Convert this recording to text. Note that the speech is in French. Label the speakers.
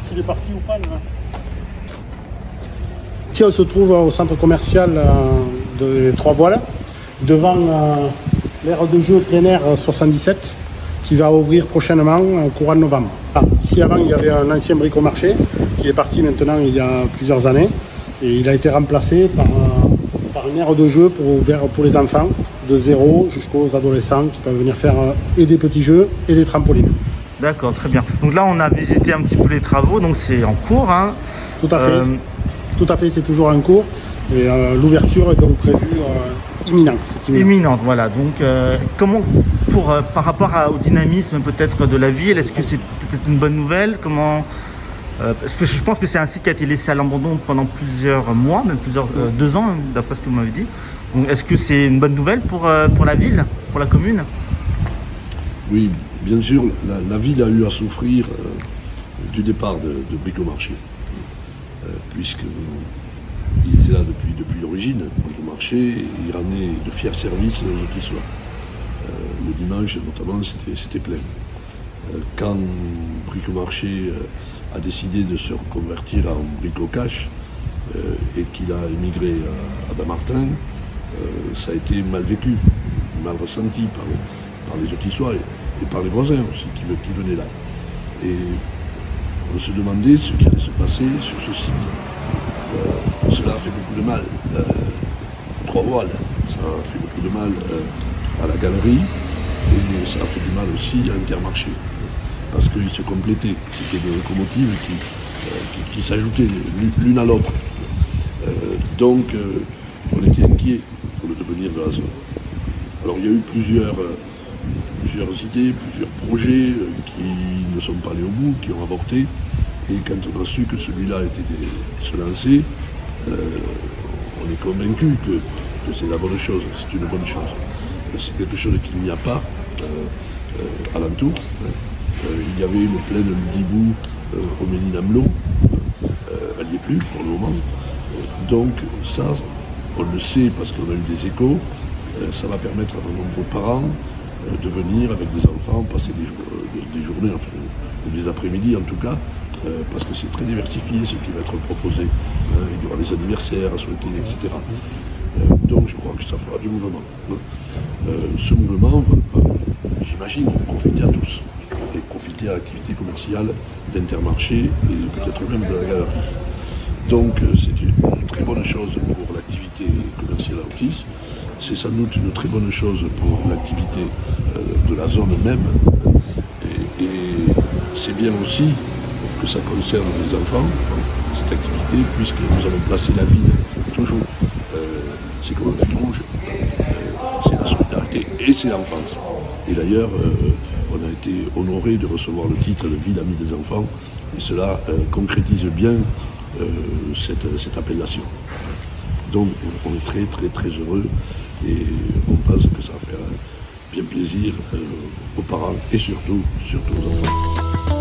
Speaker 1: savoir s'il est parti ou pas. Là.
Speaker 2: Ici, on se trouve au centre commercial de Trois-Voiles, devant l'aire de jeu plein air 77, qui va ouvrir prochainement courant novembre. Ici, avant, il y avait un ancien bricomarché qui est parti maintenant il y a plusieurs années. Et il a été remplacé par une aire de jeu pour les enfants, de 0 jusqu'aux adolescents qui peuvent venir faire et des petits jeux et des trampolines.
Speaker 3: D'accord, très bien. Donc là, on a visité un petit peu les travaux, donc c'est en cours. Hein.
Speaker 2: Tout à fait. Tout à fait, c'est toujours en cours. Et l'ouverture est donc prévue imminente.
Speaker 3: Imminente, voilà. Donc, comment, par rapport au dynamisme peut-être de la ville, est-ce que c'est peut-être une bonne nouvelle? Comment parce que je pense que c'est un site qui a été laissé à l'abandon pendant plusieurs mois, même 2 ans, d'après ce que vous m'avez dit. Donc, est-ce que c'est une bonne nouvelle pour la ville, pour la commune?
Speaker 4: Oui, bien sûr, la ville a eu à souffrir du départ de Bricomarché, puisqu'il était là depuis l'origine, Bricomarché, et il ramenait de fiers services aux autres soirs. Le dimanche, notamment, c'était plein. Quand Bricomarché a décidé de se reconvertir en Brico-Cash et qu'il a émigré à Dammartin, ça a été mal vécu, mal ressenti par les Autissois et par les voisins aussi qui venaient là. Et on se demandait ce qui allait se passer sur ce site. Cela a fait beaucoup de mal à Trois-Voiles, ça a fait beaucoup de mal à la galerie et ça a fait du mal aussi à Intermarché. Parce qu'ils se complétaient, c'était des locomotives qui s'ajoutaient l'une à l'autre. Donc on était inquiets pour le devenir de la zone. Alors il y a eu plusieurs idées, plusieurs projets qui ne sont pas allés au bout, qui ont avorté. Et quand on a su que celui-là était se lancer, on est convaincu que c'est la bonne chose, c'est une bonne chose. C'est quelque chose qu'il n'y a pas alentour. Il y avait une plaine Ludibou au Ménil-Amelot, elle n'y est plus pour le moment. Donc ça, on le sait parce qu'on a eu des échos, ça va permettre à de nombreux parents de venir avec des enfants, passer des journées, enfin, ou des après-midi en tout cas, parce que c'est très diversifié ce qui va être proposé. Il y aura des anniversaires à souhaiter, etc. Donc je crois que ça fera du mouvement. Ce mouvement va, j'imagine, profiter à tous et profiter à l'activité commerciale d'Intermarché et peut-être même de la galerie. Donc c'est une très bonne chose pour l'activité commerciale à Autis. C'est sans doute une très bonne chose pour l'activité de la zone même. Et c'est bien aussi que ça concerne les enfants, cette activité, puisque nous avons placé la ville toujours. C'est comme un fil rouge. C'est la solidarité et c'est l'enfance. Et d'ailleurs, on a été honoré de recevoir le titre de ville amie des enfants. Et cela concrétise bien cette appellation. Donc on est très très très heureux et on pense que ça va faire bien plaisir aux parents et surtout aux enfants.